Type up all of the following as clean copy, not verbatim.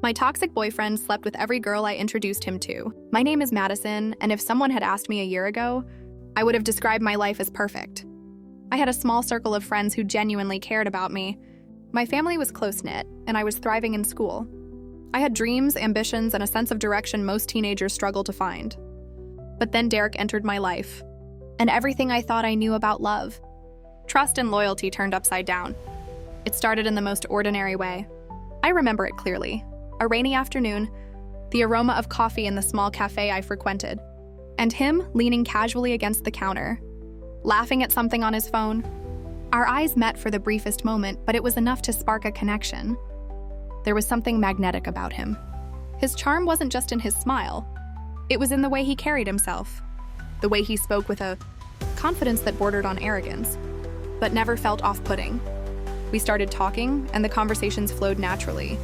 My toxic boyfriend slept with every girl I introduced him to. My name is Madison, and if someone had asked me a year ago, I would have described my life as perfect. I had a small circle of friends who genuinely cared about me. My family was close-knit, and I was thriving in school. I had dreams, ambitions, and a sense of direction most teenagers struggle to find. But then Derek entered my life, and everything I thought I knew about love, trust and loyalty turned upside down. It started in the most ordinary way. I remember it clearly. A rainy afternoon, the aroma of coffee in the small cafe I frequented, and him leaning casually against the counter, laughing at something on his phone. Our eyes met for the briefest moment, but it was enough to spark a connection. There was something magnetic about him. His charm wasn't just in his smile. It was in the way he carried himself, the way he spoke with a confidence that bordered on arrogance, but never felt off-putting. We started talking, and the conversations flowed naturally.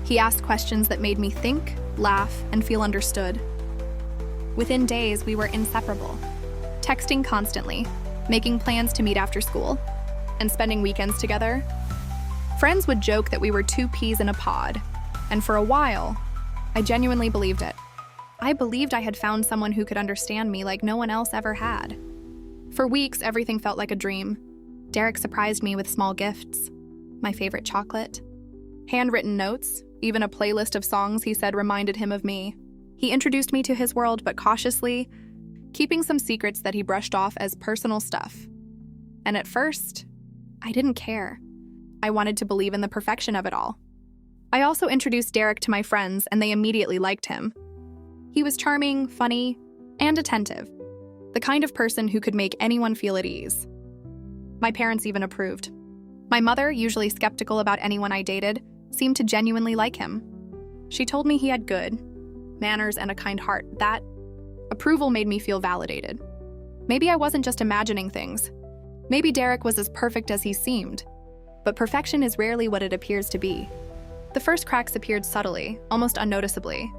He asked questions that made me think, laugh, and feel understood. Within days, we were inseparable, texting constantly, making plans to meet after school, and spending weekends together. Friends would joke that we were two peas in a pod, and for a while, I genuinely believed it. I believed I had found someone who could understand me like no one else ever had. For weeks, everything felt like a dream. Derek surprised me with small gifts, my favorite chocolate, handwritten notes, even a playlist of songs he said reminded him of me. He introduced me to his world, but cautiously, keeping some secrets that he brushed off as personal stuff. And at first, I didn't care. I wanted to believe in the perfection of it all. I also introduced Derek to my friends, and they immediately liked him. He was charming, funny, and attentive, the kind of person who could make anyone feel at ease. My parents even approved. My mother, usually skeptical about anyone I dated, seemed to genuinely like him. She told me he had good manners and a kind heart. That approval made me feel validated. Maybe I wasn't just imagining things. Maybe Derek was as perfect as he seemed. But perfection is rarely what it appears to be. The first cracks appeared subtly, almost unnoticeably.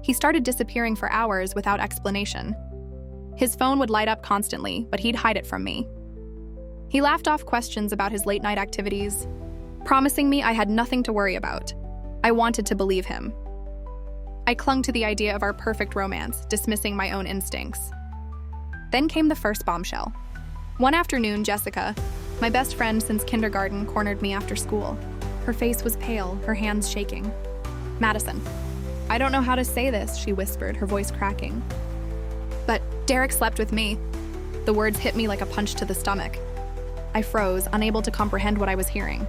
He started disappearing for hours without explanation. His phone would light up constantly, but he'd hide it from me. He laughed off questions about his late-night activities, promising me I had nothing to worry about. I wanted to believe him. I clung to the idea of our perfect romance, dismissing my own instincts. Then came the first bombshell. One afternoon, Jessica, my best friend since kindergarten, cornered me after school. Her face was pale, her hands shaking. "Madison, I don't know how to say this," she whispered, her voice cracking. "But Derek slept with me." The words hit me like a punch to the stomach. I froze, unable to comprehend what I was hearing.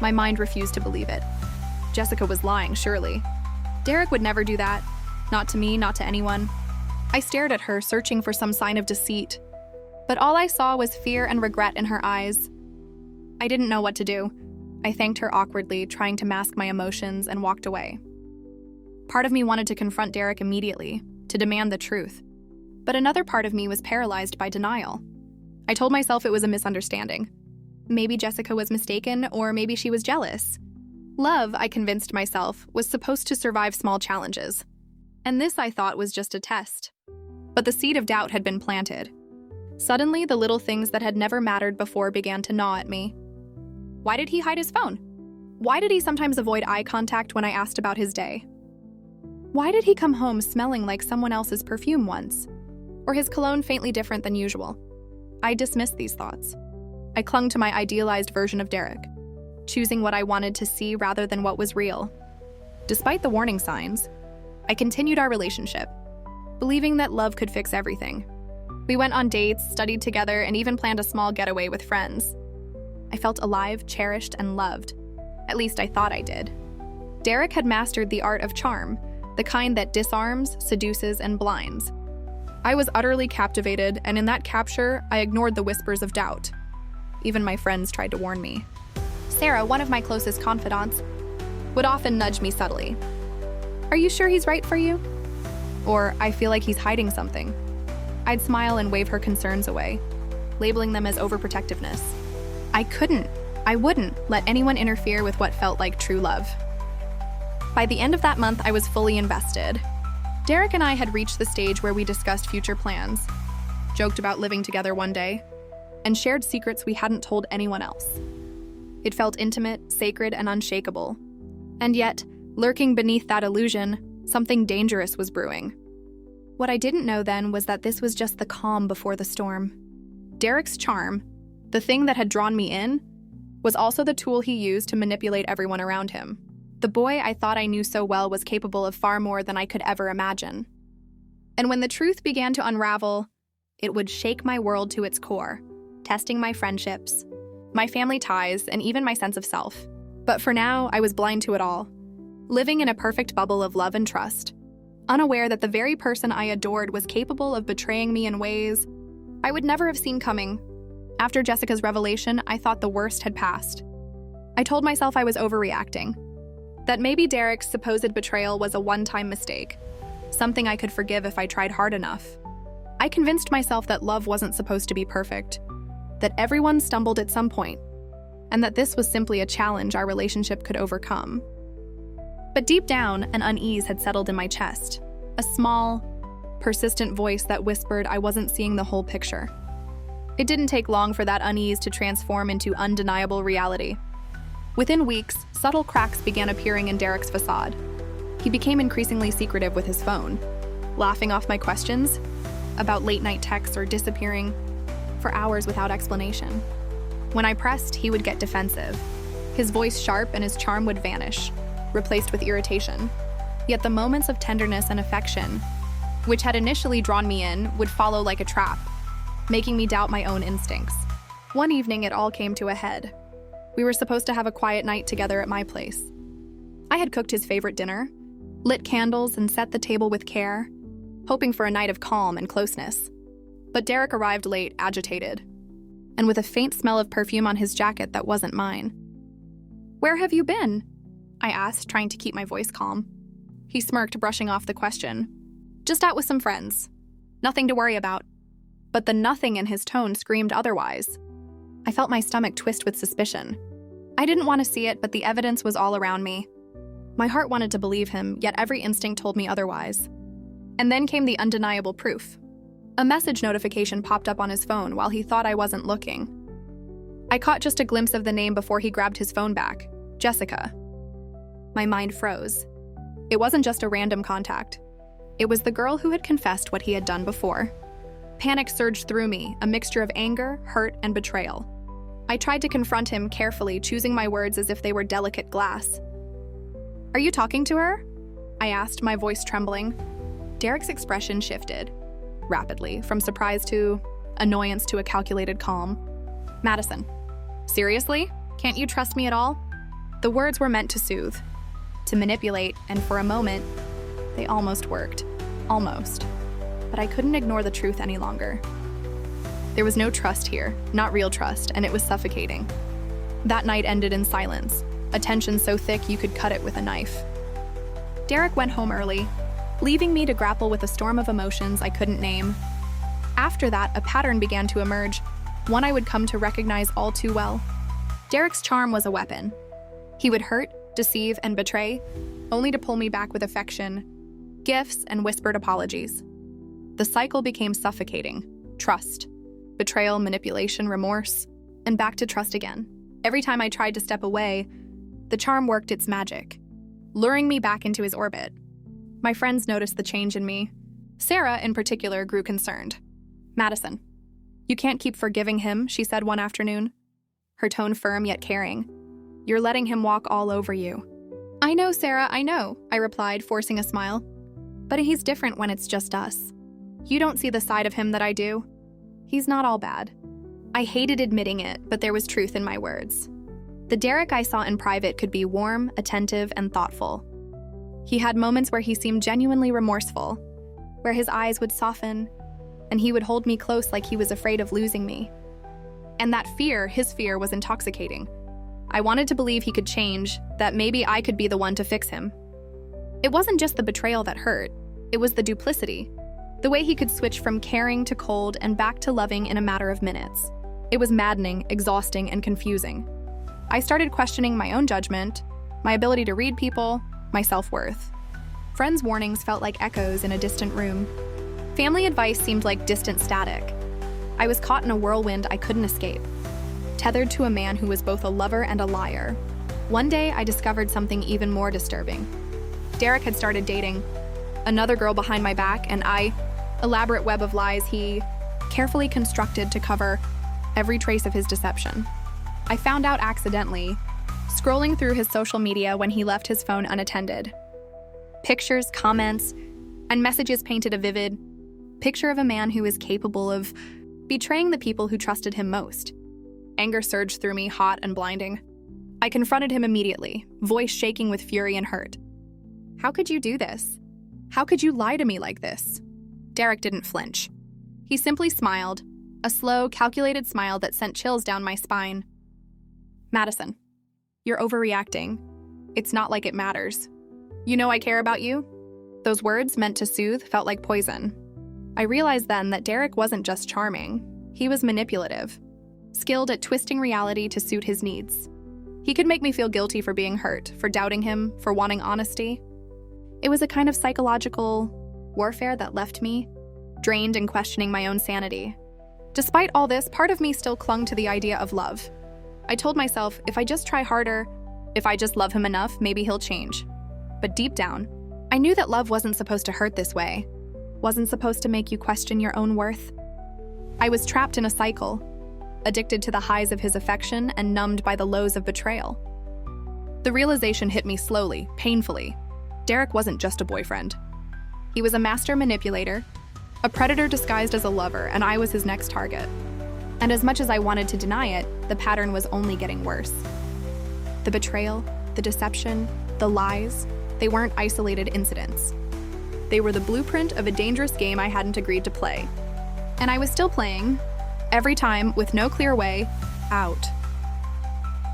My mind refused to believe it. Jessica was lying, surely. Derek would never do that. Not to me, not to anyone. I stared at her, searching for some sign of deceit. But all I saw was fear and regret in her eyes. I didn't know what to do. I thanked her awkwardly, trying to mask my emotions, and walked away. Part of me wanted to confront Derek immediately, to demand the truth. But another part of me was paralyzed by denial. I told myself it was a misunderstanding. Maybe Jessica was mistaken, or maybe she was jealous. Love, I convinced myself, was supposed to survive small challenges. And this, I thought, was just a test. But the seed of doubt had been planted. Suddenly, the little things that had never mattered before began to gnaw at me. Why did he hide his phone? Why did he sometimes avoid eye contact when I asked about his day? Why did he come home smelling like someone else's perfume once? Or his cologne faintly different than usual? I dismissed these thoughts. I clung to my idealized version of Derek, choosing what I wanted to see rather than what was real. Despite the warning signs, I continued our relationship, believing that love could fix everything. We went on dates, studied together, and even planned a small getaway with friends. I felt alive, cherished, and loved. At least I thought I did. Derek had mastered the art of charm, the kind that disarms, seduces, and blinds. I was utterly captivated, and in that capture, I ignored the whispers of doubt. Even my friends tried to warn me. Sarah, one of my closest confidants, would often nudge me subtly. "Are you sure he's right for you?" Or, "I feel like he's hiding something." I'd smile and wave her concerns away, labeling them as overprotectiveness. I wouldn't let anyone interfere with what felt like true love. By the end of that month, I was fully invested. Derek and I had reached the stage where we discussed future plans, joked about living together one day, and shared secrets we hadn't told anyone else. It felt intimate, sacred, and unshakable. And yet, Lurking beneath that illusion, something dangerous was brewing. What I didn't know then was that this was just the calm before the storm. Derek's charm, the thing that had drawn me in, was also the tool he used to manipulate everyone around him. The boy I thought I knew so well was capable of far more than I could ever imagine. And when the truth began to unravel, it would shake my world to its core, testing my friendships, my family ties, and even my sense of self. But for now, I was blind to it all, living in a perfect bubble of love and trust, unaware that the very person I adored was capable of betraying me in ways I would never have seen coming. After Jessica's revelation, I thought the worst had passed. I told myself I was overreacting, that maybe Derek's supposed betrayal was a one-time mistake, something I could forgive if I tried hard enough. I convinced myself that love wasn't supposed to be perfect, that everyone stumbled at some point, and that this was simply a challenge our relationship could overcome. But deep down, an unease had settled in my chest, a small, persistent voice that whispered I wasn't seeing the whole picture. It didn't take long for that unease to transform into undeniable reality. Within weeks, subtle cracks began appearing in Derek's facade. He became increasingly secretive with his phone, laughing off my questions about late-night texts or disappearing for hours without explanation. When I pressed, he would get defensive. His voice sharp and his charm would vanish, replaced with irritation. Yet the moments of tenderness and affection, which had initially drawn me in, would follow like a trap, making me doubt my own instincts. One evening, it all came to a head. We were supposed to have a quiet night together at my place. I had cooked his favorite dinner, lit candles, and set the table with care, hoping for a night of calm and closeness. But Derek arrived late, agitated, and with a faint smell of perfume on his jacket that wasn't mine. "Where have you been?" I asked, trying to keep my voice calm. He smirked, brushing off the question. "Just out with some friends. Nothing to worry about." But the nothing in his tone screamed otherwise. I felt my stomach twist with suspicion. I didn't want to see it, but the evidence was all around me. My heart wanted to believe him, yet every instinct told me otherwise. And then came the undeniable proof. A message notification popped up on his phone while he thought I wasn't looking. I caught just a glimpse of the name before he grabbed his phone back. Jessica. My mind froze. It wasn't just a random contact. It was the girl who had confessed what he had done before. Panic surged through me, a mixture of anger, hurt, and betrayal. I tried to confront him carefully, choosing my words as if they were delicate glass. "Are you talking to her?" I asked, my voice trembling. Derek's expression shifted, rapidly, from surprise to annoyance to a calculated calm. "Madison, seriously? Can't you trust me at all?" The words were meant to soothe, to manipulate, and for a moment, they almost worked. Almost. But I couldn't ignore the truth any longer. There was no trust here, not real trust, and it was suffocating. That night ended in silence, a tension so thick you could cut it with a knife. Derek went home early, leaving me to grapple with a storm of emotions I couldn't name. After that, a pattern began to emerge, one I would come to recognize all too well. Derek's charm was a weapon. He would hurt, deceive, and betray, only to pull me back with affection, gifts, and whispered apologies. The cycle became suffocating. Trust, betrayal, manipulation, remorse, and back to trust again. Every time I tried to step away, the charm worked its magic, luring me back into his orbit. My friends noticed the change in me. Sarah, in particular, grew concerned. "Madison, you can't keep forgiving him," she said one afternoon, her tone firm yet caring. "You're letting him walk all over you." "I know, Sarah, I know," I replied, forcing a smile. "But he's different when it's just us. You don't see the side of him that I do. He's not all bad." I hated admitting it, but there was truth in my words. The Derek I saw in private could be warm, attentive, and thoughtful. He had moments where he seemed genuinely remorseful, where his eyes would soften, and he would hold me close like he was afraid of losing me. And that fear, his fear, was intoxicating. I wanted to believe he could change, that maybe I could be the one to fix him. It wasn't just the betrayal that hurt, it was the duplicity. The way he could switch from caring to cold and back to loving in a matter of minutes. It was maddening, exhausting, and confusing. I started questioning my own judgment, my ability to read people, my self-worth. Friends' warnings felt like echoes in a distant room. Family advice seemed like distant static. I was caught in a whirlwind I couldn't escape, tethered to a man who was both a lover and a liar. One day, I discovered something even more disturbing. Derek had started dating another girl behind my back, and elaborate web of lies he carefully constructed to cover every trace of his deception. I found out accidentally, scrolling through his social media when he left his phone unattended. Pictures, comments, and messages painted a vivid picture of a man who is capable of betraying the people who trusted him most. Anger surged through me, hot and blinding. I confronted him immediately, voice shaking with fury and hurt. "How could you do this? How could you lie to me like this?" Derek didn't flinch. He simply smiled, a slow, calculated smile that sent chills down my spine. "Madison, you're overreacting. It's not like it matters. You know I care about you?" Those words, meant to soothe, felt like poison. I realized then that Derek wasn't just charming. He was manipulative, skilled at twisting reality to suit his needs. He could make me feel guilty for being hurt, for doubting him, for wanting honesty. It was a kind of psychological warfare that left me drained and questioning my own sanity. Despite all this, part of me still clung to the idea of love. I told myself, if I just try harder, if I just love him enough, maybe he'll change. But deep down, I knew that love wasn't supposed to hurt this way, wasn't supposed to make you question your own worth. I was trapped in a cycle, addicted to the highs of his affection and numbed by the lows of betrayal. The realization hit me slowly, painfully. Derek wasn't just a boyfriend. He was a master manipulator, a predator disguised as a lover, and I was his next target. And as much as I wanted to deny it, the pattern was only getting worse. The betrayal, the deception, the lies, they weren't isolated incidents. They were the blueprint of a dangerous game I hadn't agreed to play. And I was still playing, every time with no clear way out.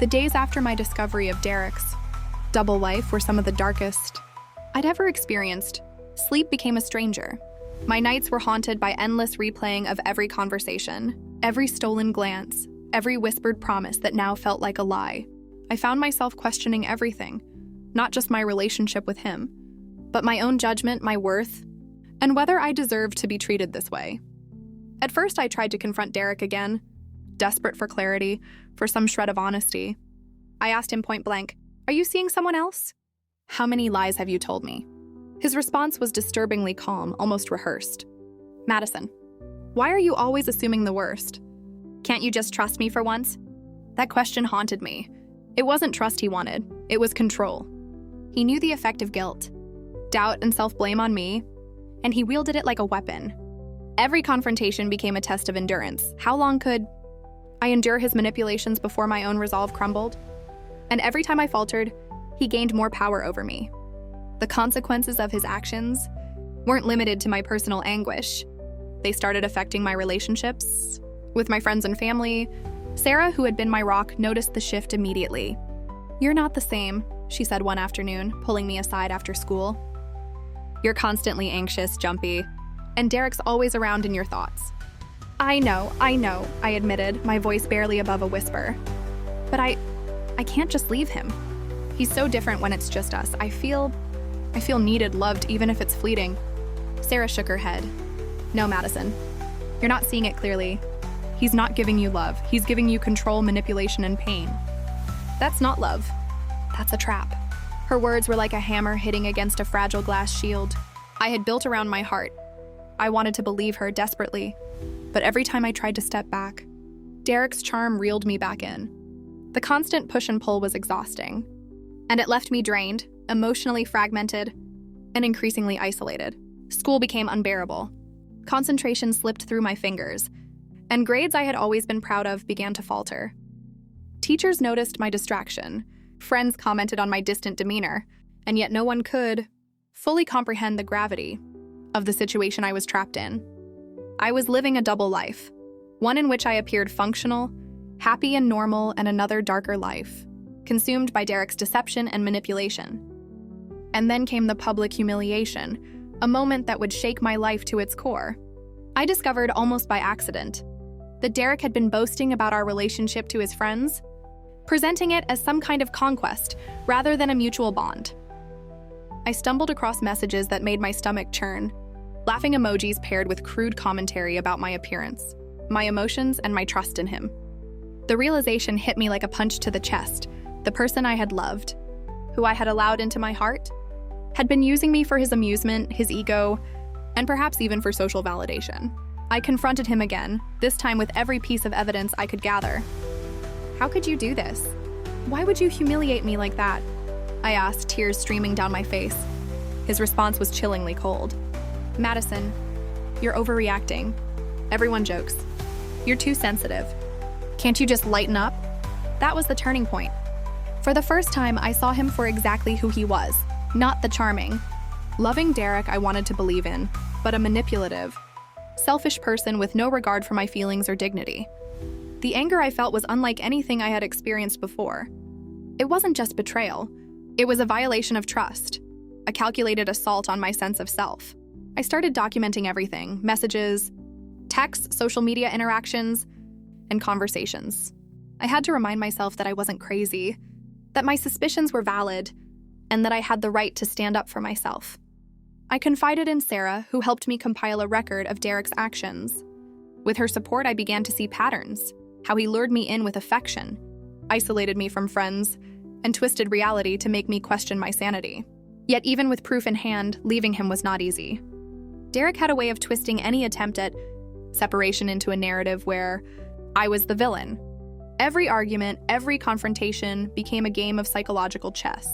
The days after my discovery of Derek's double life were some of the darkest I'd ever experienced. Sleep became a stranger. My nights were haunted by endless replaying of every conversation, every stolen glance, every whispered promise that now felt like a lie. I found myself questioning everything, not just my relationship with him, but my own judgment, my worth, and whether I deserved to be treated this way. At first, I tried to confront Derek again, desperate for clarity, for some shred of honesty. I asked him point blank, "Are you seeing someone else? How many lies have you told me?" His response was disturbingly calm, almost rehearsed. "Madison, why are you always assuming the worst? Can't you just trust me for once?" That question haunted me. It wasn't trust he wanted, it was control. He knew the effect of guilt, doubt, and self-blame on me, and he wielded it like a weapon. Every confrontation became a test of endurance. How long could I endure his manipulations before my own resolve crumbled? And every time I faltered, he gained more power over me. The consequences of his actions weren't limited to my personal anguish. They started affecting my relationships with my friends and family. Sarah, who had been my rock, noticed the shift immediately. "You're not the same," she said one afternoon, pulling me aside after school. "You're constantly anxious, jumpy, and Derek's always around in your thoughts." I know, I admitted, my voice barely above a whisper. "But I can't just leave him. He's so different when it's just us. I feel needed, loved, even if it's fleeting." Sarah shook her head. "No, Madison, you're not seeing it clearly. He's not giving you love. He's giving you control, manipulation, and pain. That's not love. That's a trap." Her words were like a hammer hitting against a fragile glass shield I had built around my heart. I wanted to believe her desperately, but every time I tried to step back, Derek's charm reeled me back in. The constant push and pull was exhausting, and it left me drained, emotionally fragmented, and increasingly isolated. School became unbearable. Concentration slipped through my fingers, and grades I had always been proud of began to falter. Teachers noticed my distraction, friends commented on my distant demeanor, and yet no one could fully comprehend the gravity of the situation I was trapped in. I was living a double life, one in which I appeared functional, happy and normal, and another darker life, consumed by Derek's deception and manipulation. And then came the public humiliation, a moment that would shake my life to its core. I discovered almost by accident that Derek had been boasting about our relationship to his friends, presenting it as some kind of conquest rather than a mutual bond. I stumbled across messages that made my stomach churn, laughing emojis paired with crude commentary about my appearance, my emotions, and my trust in him. The realization hit me like a punch to the chest. The person I had loved, who I had allowed into my heart, had been using me for his amusement, his ego, and perhaps even for social validation. I confronted him again, this time with every piece of evidence I could gather. "How could you do this? Why would you humiliate me like that?" I asked, tears streaming down my face. His response was chillingly cold. "Madison, you're overreacting. Everyone jokes. You're too sensitive. Can't you just lighten up?" That was the turning point. For the first time, I saw him for exactly who he was, not the charming, loving Derek I wanted to believe in, but a manipulative, selfish person with no regard for my feelings or dignity. The anger I felt was unlike anything I had experienced before. It wasn't just betrayal. It was a violation of trust, a calculated assault on my sense of self. I started documenting everything: messages, texts, social media interactions, and conversations. I had to remind myself that I wasn't crazy, that my suspicions were valid, and that I had the right to stand up for myself. I confided in Sarah, who helped me compile a record of Derek's actions. With her support, I began to see patterns: how he lured me in with affection, isolated me from friends, and twisted reality to make me question my sanity. Yet even with proof in hand, leaving him was not easy. Derek had a way of twisting any attempt at separation into a narrative where I was the villain. Every argument, every confrontation became a game of psychological chess.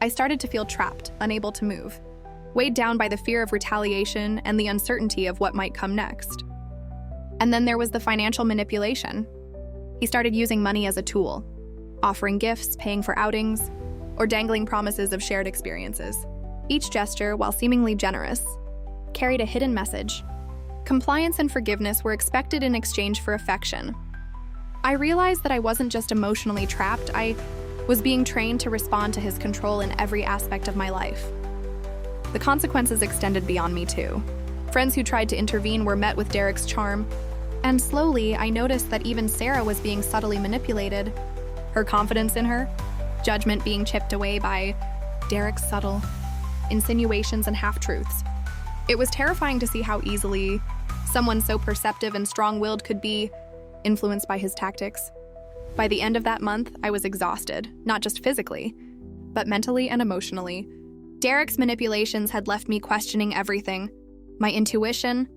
I started to feel trapped, unable to move, weighed down by the fear of retaliation and the uncertainty of what might come next. And then there was the financial manipulation. He started using money as a tool, offering gifts, paying for outings, or dangling promises of shared experiences. Each gesture, while seemingly generous, carried a hidden message. Compliance and forgiveness were expected in exchange for affection. I realized that I wasn't just emotionally trapped, I was being trained to respond to his control in every aspect of my life. The consequences extended beyond me too. Friends who tried to intervene were met with Derek's charm, and slowly I noticed that even Sarah was being subtly manipulated, her confidence in her, judgment being chipped away by Derek's subtle insinuations and half-truths. It was terrifying to see how easily someone so perceptive and strong-willed could be influenced by his tactics. By the end of that month, I was exhausted, not just physically, but mentally and emotionally. Derek's manipulations had left me questioning everything: my intuition,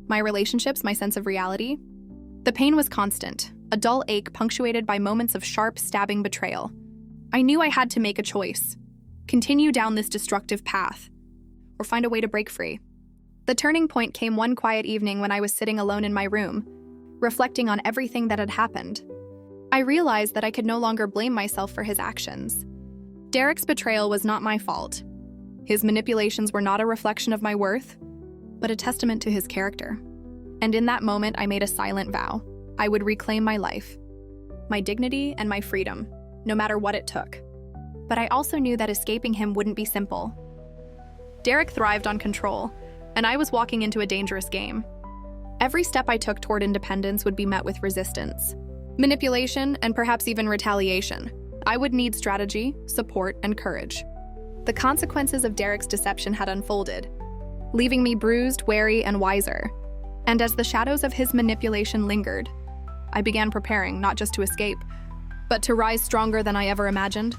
my relationships, my sense of reality. The pain was constant, a dull ache punctuated by moments of sharp, stabbing betrayal. I knew I had to make a choice: continue down this destructive path, or find a way to break free. The turning point came one quiet evening when I was sitting alone in my room, reflecting on everything that had happened. I realized that I could no longer blame myself for his actions. Derek's betrayal was not my fault. His manipulations were not a reflection of my worth, but a testament to his character. And in that moment, I made a silent vow. I would reclaim my life, my dignity, and my freedom, no matter what it took. But I also knew that escaping him wouldn't be simple. Derek thrived on control, and I was walking into a dangerous game. Every step I took toward independence would be met with resistance, manipulation, and perhaps even retaliation. I would need strategy, support, and courage. The consequences of Derek's deception had unfolded, leaving me bruised, wary, and wiser. And as the shadows of his manipulation lingered, I began preparing not just to escape, but to rise stronger than I ever imagined.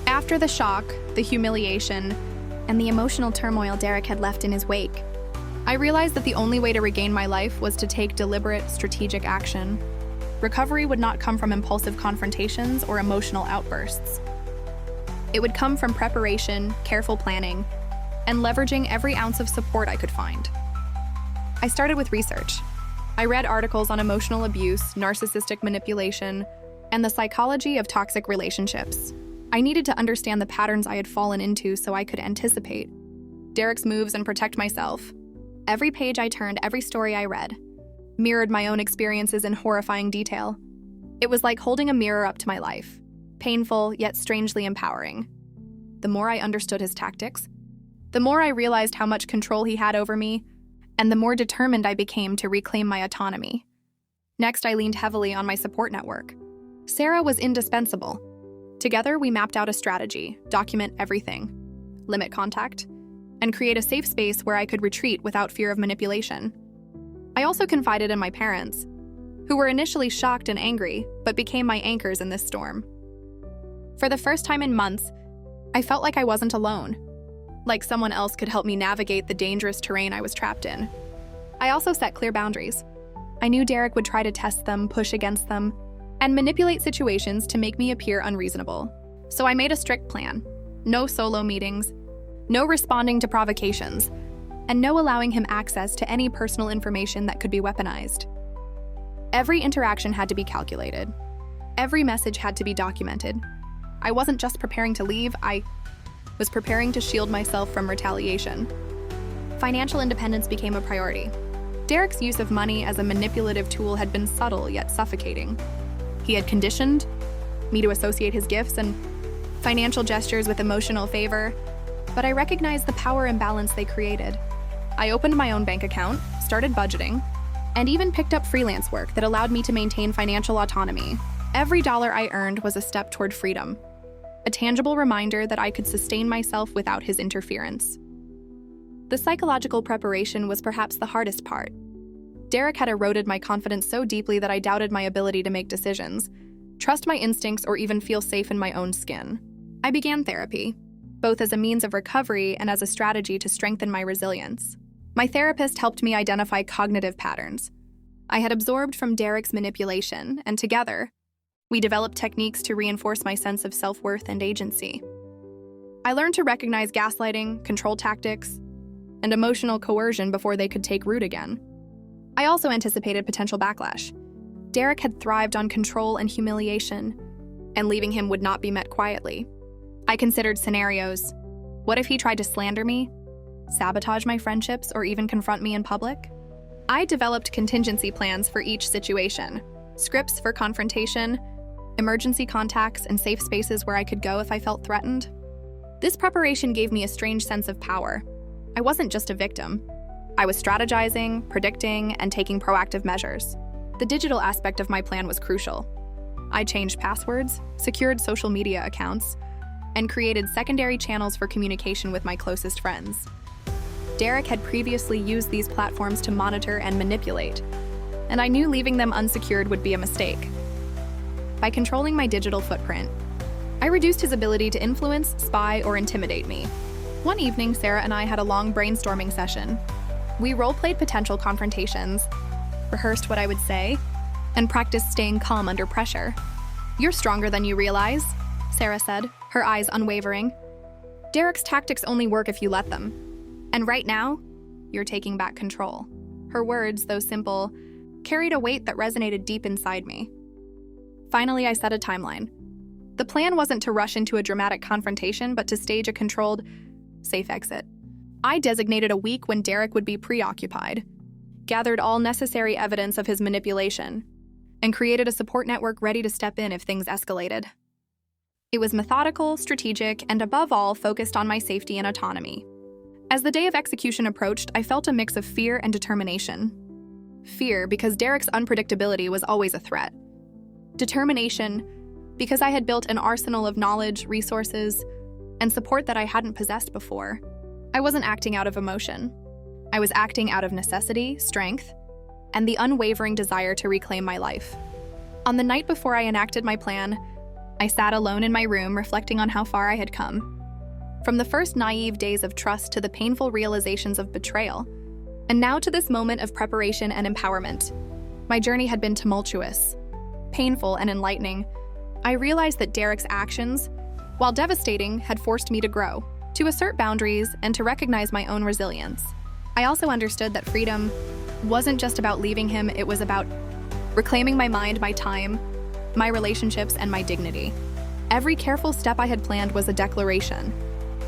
After the shock, the humiliation, and the emotional turmoil Derek had left in his wake, I realized that the only way to regain my life was to take deliberate, strategic action. Recovery would not come from impulsive confrontations or emotional outbursts. It would come from preparation, careful planning, and leveraging every ounce of support I could find. I started with research. I read articles on emotional abuse, narcissistic manipulation, and the psychology of toxic relationships. I needed to understand the patterns I had fallen into so I could anticipate Derek's moves and protect myself. Every page I turned, every story I read, mirrored my own experiences in horrifying detail. It was like holding a mirror up to my life, painful yet strangely empowering. The more I understood his tactics, the more I realized how much control he had over me, and the more determined I became to reclaim my autonomy. Next, I leaned heavily on my support network. Sarah was indispensable. Together, we mapped out a strategy: document everything, limit contact, and create a safe space where I could retreat without fear of manipulation. I also confided in my parents, who were initially shocked and angry, but became my anchors in this storm. For the first time in months, I felt like I wasn't alone. like someone else could help me navigate the dangerous terrain I was trapped in. I also set clear boundaries. I knew Derek would try to test them, push against them, and manipulate situations to make me appear unreasonable. So I made a strict plan. No solo meetings, no responding to provocations, and no allowing him access to any personal information that could be weaponized. Every interaction had to be calculated. Every message had to be documented. I wasn't just preparing to leave, I was preparing to shield myself from retaliation. Financial independence became a priority. Derek's use of money as a manipulative tool had been subtle yet suffocating. He had conditioned me to associate his gifts and financial gestures with emotional favor, but I recognized the power imbalance they created. I opened my own bank account, started budgeting, and even picked up freelance work that allowed me to maintain financial autonomy. Every dollar I earned was a step toward freedom, a tangible reminder that I could sustain myself without his interference. The psychological preparation was perhaps the hardest part. Derek had eroded my confidence so deeply that I doubted my ability to make decisions, trust my instincts, or even feel safe in my own skin. I began therapy, both as a means of recovery and as a strategy to strengthen my resilience. My therapist helped me identify cognitive patterns I had absorbed from Derek's manipulation, and together, we developed techniques to reinforce my sense of self-worth and agency. I learned to recognize gaslighting, control tactics, and emotional coercion before they could take root again. I also anticipated potential backlash. Derek had thrived on control and humiliation, and leaving him would not be met quietly. I considered scenarios. What if he tried to slander me, sabotage my friendships, or even confront me in public? I developed contingency plans for each situation, scripts for confrontation, emergency contacts, and safe spaces where I could go if I felt threatened. This preparation gave me a strange sense of power. I wasn't just a victim. I was strategizing, predicting, and taking proactive measures. The digital aspect of my plan was crucial. I changed passwords, secured social media accounts, and created secondary channels for communication with my closest friends. Derek had previously used these platforms to monitor and manipulate, and I knew leaving them unsecured would be a mistake. By controlling my digital footprint, I reduced his ability to influence, spy, or intimidate me. One evening, Sarah and I had a long brainstorming session. We role-played potential confrontations, rehearsed what I would say, and practiced staying calm under pressure. "You're stronger than you realize," Sarah said, her eyes unwavering. "Derek's tactics only work if you let them. And right now, you're taking back control." Her words, though simple, carried a weight that resonated deep inside me. Finally, I set a timeline. The plan wasn't to rush into a dramatic confrontation, but to stage a controlled, safe exit. I designated a week when Derek would be preoccupied, gathered all necessary evidence of his manipulation, and created a support network ready to step in if things escalated. It was methodical, strategic, and above all, focused on my safety and autonomy. As the day of execution approached, I felt a mix of fear and determination. Fear, because Derek's unpredictability was always a threat. Determination, because I had built an arsenal of knowledge, resources, and support that I hadn't possessed before. I wasn't acting out of emotion. I was acting out of necessity, strength, and the unwavering desire to reclaim my life. On the night before I enacted my plan, I sat alone in my room reflecting on how far I had come. From the first naive days of trust to the painful realizations of betrayal, and now to this moment of preparation and empowerment. My journey had been tumultuous, painful, and enlightening. I realized that Derek's actions, while devastating, had forced me to grow, to assert boundaries, and to recognize my own resilience. I also understood that freedom wasn't just about leaving him, it was about reclaiming my mind, my time, my relationships, and my dignity. Every careful step I had planned was a declaration.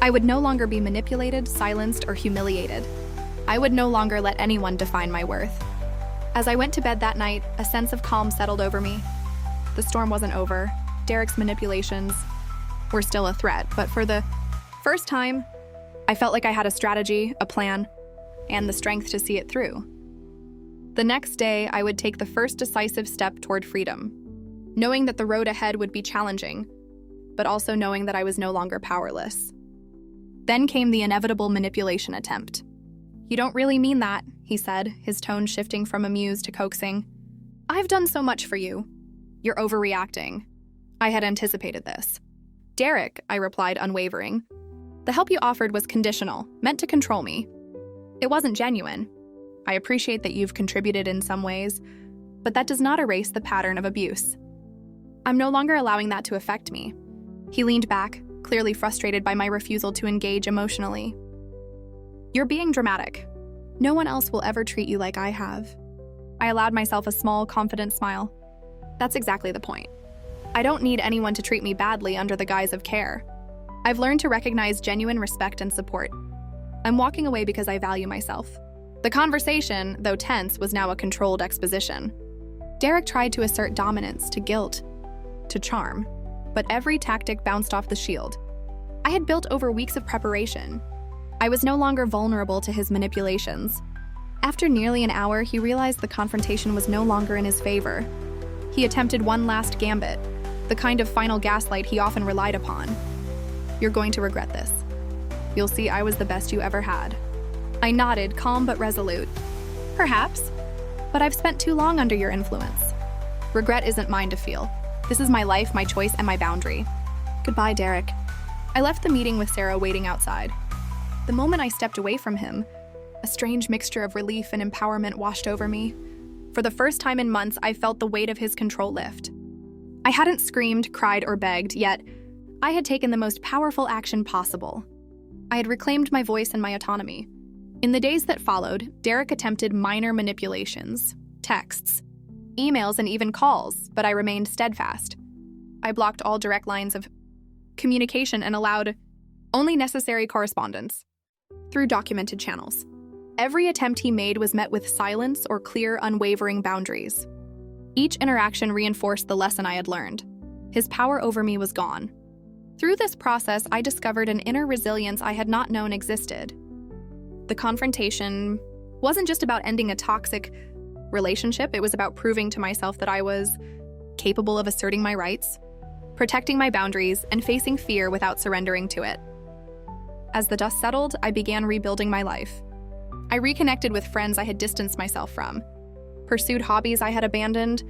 I would no longer be manipulated, silenced, or humiliated. I would no longer let anyone define my worth. As I went to bed that night, a sense of calm settled over me. The storm wasn't over. Derek's manipulations were still a threat, but for the first time, I felt like I had a strategy, a plan, and the strength to see it through. The next day, I would take the first decisive step toward freedom, knowing that the road ahead would be challenging, but also knowing that I was no longer powerless. Then came the inevitable manipulation attempt. "You don't really mean that," he said, his tone shifting from amused to coaxing. "I've done so much for you. You're overreacting." I had anticipated this. "Derek," I replied, unwavering, The help you offered was conditional, meant to control me. It wasn't genuine. I appreciate that you've contributed in some ways, but that does not erase the pattern of abuse. I'm no longer allowing that to affect me." He leaned back, clearly frustrated by my refusal to engage emotionally. "You're being dramatic. No one else will ever treat you like I have." I allowed myself a small, confident smile. "That's exactly the point. I don't need anyone to treat me badly under the guise of care. I've learned to recognize genuine respect and support. I'm walking away because I value myself." The conversation, though tense, was now a controlled exposition. Derek tried to assert dominance, to guilt, to charm, but every tactic bounced off the shield. I had built over weeks of preparation. I was no longer vulnerable to his manipulations. After nearly an hour, he realized the confrontation was no longer in his favor. He attempted one last gambit, the kind of final gaslight he often relied upon. "You're going to regret this. You'll see I was the best you ever had." I nodded, calm but resolute. "Perhaps, but I've spent too long under your influence. Regret isn't mine to feel. This is my life, my choice, and my boundary. Goodbye, Derek." I left the meeting with Sarah waiting outside. The moment I stepped away from him, a strange mixture of relief and empowerment washed over me. For the first time in months, I felt the weight of his control lift. I hadn't screamed, cried, or begged, yet I had taken the most powerful action possible. I had reclaimed my voice and my autonomy. In the days that followed, Derek attempted minor manipulations, texts, emails, and even calls, but I remained steadfast. I blocked all direct lines of communication and allowed only necessary correspondence through documented channels. Every attempt he made was met with silence or clear, unwavering boundaries. Each interaction reinforced the lesson I had learned. His power over me was gone. Through this process, I discovered an inner resilience I had not known existed. The confrontation wasn't just about ending a toxic relationship, it was about proving to myself that I was capable of asserting my rights, protecting my boundaries, and facing fear without surrendering to it. As the dust settled, I began rebuilding my life. I reconnected with friends I had distanced myself from, pursued hobbies I had abandoned,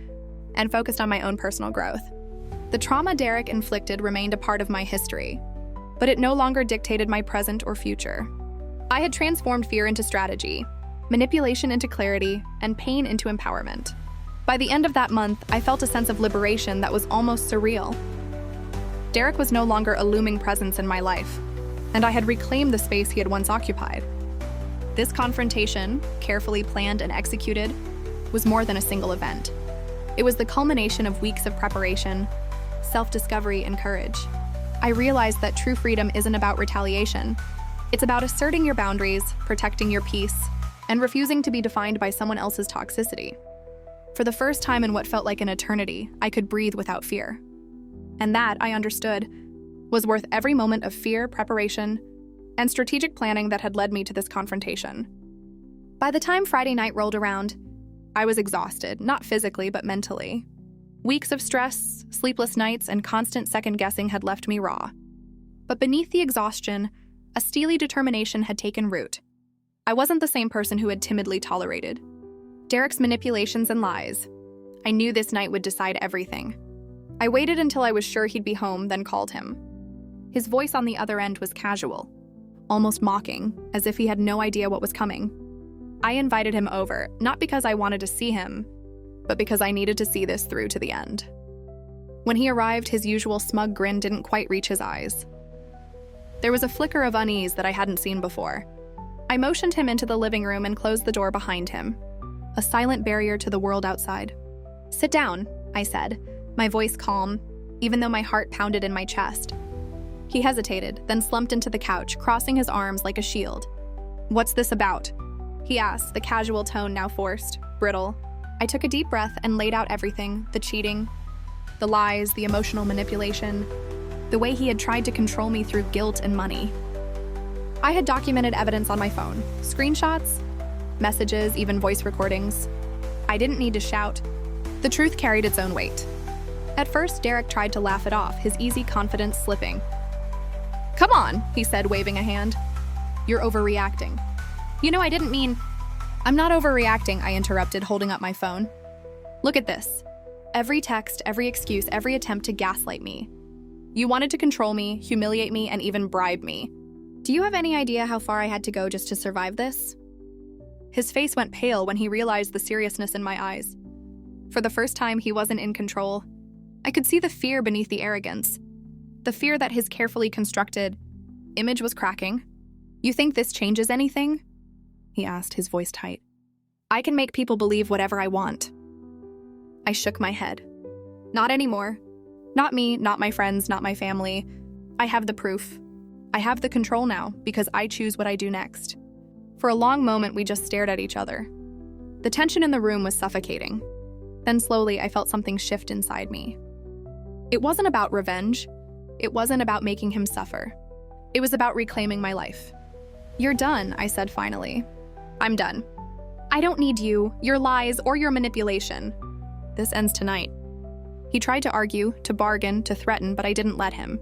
and focused on my own personal growth. The trauma Derek inflicted remained a part of my history, but it no longer dictated my present or future. I had transformed fear into strategy, manipulation into clarity, and pain into empowerment. By the end of that month, I felt a sense of liberation that was almost surreal. Derek was no longer a looming presence in my life, and I had reclaimed the space he had once occupied. This confrontation, carefully planned and executed, was more than a single event. It was the culmination of weeks of preparation, self-discovery, and courage. I realized that true freedom isn't about retaliation. It's about asserting your boundaries, protecting your peace, and refusing to be defined by someone else's toxicity. For the first time in what felt like an eternity, I could breathe without fear. And that, I understood, was worth every moment of fear, preparation, and strategic planning that had led me to this confrontation. By the time Friday night rolled around, I was exhausted, not physically, but mentally. Weeks of stress, sleepless nights, and constant second-guessing had left me raw. But beneath the exhaustion, a steely determination had taken root. I wasn't the same person who had timidly tolerated Derek's manipulations and lies. I knew this night would decide everything. I waited until I was sure he'd be home, then called him. His voice on the other end was casual, almost mocking, as if he had no idea what was coming. I invited him over, not because I wanted to see him, but because I needed to see this through to the end. When he arrived, his usual smug grin didn't quite reach his eyes. There was a flicker of unease that I hadn't seen before. I motioned him into the living room and closed the door behind him, a silent barrier to the world outside. "Sit down," I said, my voice calm, even though my heart pounded in my chest. He hesitated, then slumped into the couch, crossing his arms like a shield. "What's this about?" he asked, the casual tone now forced, brittle. I took a deep breath and laid out everything, the cheating, the lies, the emotional manipulation, the way he had tried to control me through guilt and money. I had documented evidence on my phone, screenshots, messages, even voice recordings. I didn't need to shout. The truth carried its own weight. At first, Derek tried to laugh it off, his easy confidence slipping. "Come on," he said, waving a hand. "You're overreacting." "You know, I didn't mean—" "I'm not overreacting," I interrupted, holding up my phone. "Look at this. Every text, every excuse, every attempt to gaslight me. You wanted to control me, humiliate me, and even bribe me. Do you have any idea how far I had to go just to survive this? His face went pale when he realized the seriousness in my eyes. For the first time, he wasn't in control. I could see the fear beneath the arrogance. The fear that his carefully constructed image was cracking. You think this changes anything? He asked, his voice tight. I can make people believe whatever I want. I shook my head. Not anymore. Not me, not my friends, not my family. I have the proof. I have the control now because I choose what I do next. For a long moment, we just stared at each other. The tension in the room was suffocating. Then slowly, I felt something shift inside me. It wasn't about revenge. It wasn't about making him suffer. It was about reclaiming my life. You're done, I said finally. I'm done. I don't need you, your lies, or your manipulation. This ends tonight. He tried to argue, to bargain, to threaten, but I didn't let him.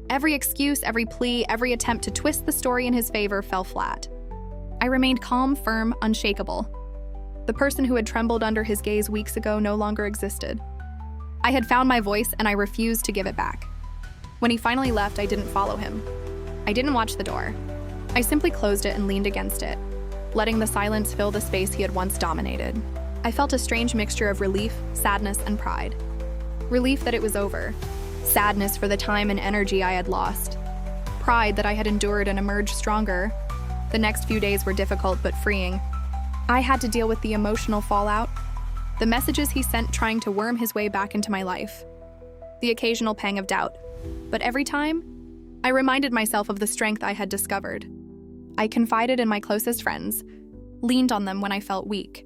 Every excuse, every plea, every attempt to twist the story in his favor fell flat. I remained calm, firm, unshakable. The person who had trembled under his gaze weeks ago no longer existed. I had found my voice, and I refused to give it back. When he finally left, I didn't follow him. I didn't watch the door. I simply closed it and leaned against it, letting the silence fill the space he had once dominated. I felt a strange mixture of relief, sadness, and pride. Relief that it was over. Sadness for the time and energy I had lost. Pride that I had endured and emerged stronger. The next few days were difficult but freeing. I had to deal with the emotional fallout, the messages he sent trying to worm his way back into my life, the occasional pang of doubt. But every time, I reminded myself of the strength I had discovered. I confided in my closest friends, leaned on them when I felt weak,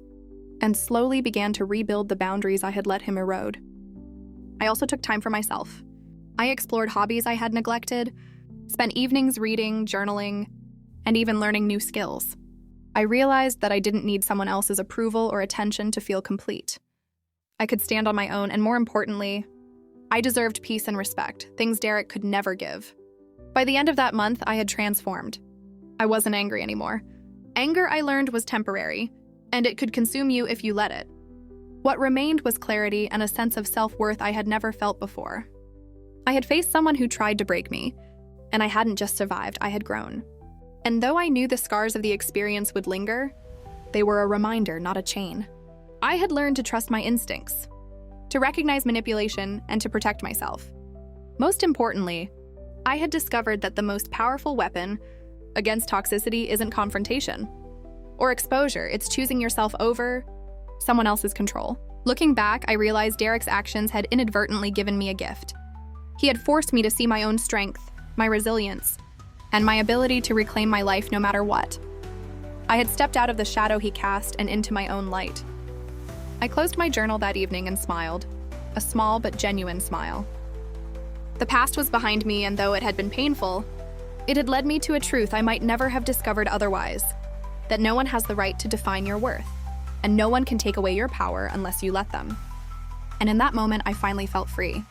and slowly began to rebuild the boundaries I had let him erode. I also took time for myself. I explored hobbies I had neglected, spent evenings reading, journaling, and even learning new skills. I realized that I didn't need someone else's approval or attention to feel complete. I could stand on my own, and more importantly, I deserved peace and respect, things Derek could never give. By the end of that month, I had transformed. I wasn't angry anymore. Anger, I learned, was temporary, and it could consume you if you let it. What remained was clarity and a sense of self-worth I had never felt before. I had faced someone who tried to break me, and I hadn't just survived, I had grown. And though I knew the scars of the experience would linger, they were a reminder, not a chain. I had learned to trust my instincts, to recognize manipulation, and to protect myself. Most importantly, I had discovered that the most powerful weapon against toxicity isn't confrontation or exposure, it's choosing yourself over someone else's control. Looking back, I realized Derek's actions had inadvertently given me a gift. He had forced me to see my own strength, my resilience, and my ability to reclaim my life no matter what. I had stepped out of the shadow he cast and into my own light. I closed my journal that evening and smiled, a small but genuine smile. The past was behind me, and though it had been painful, it had led me to a truth I might never have discovered otherwise, that no one has the right to define your worth, and no one can take away your power unless you let them. And in that moment, I finally felt free.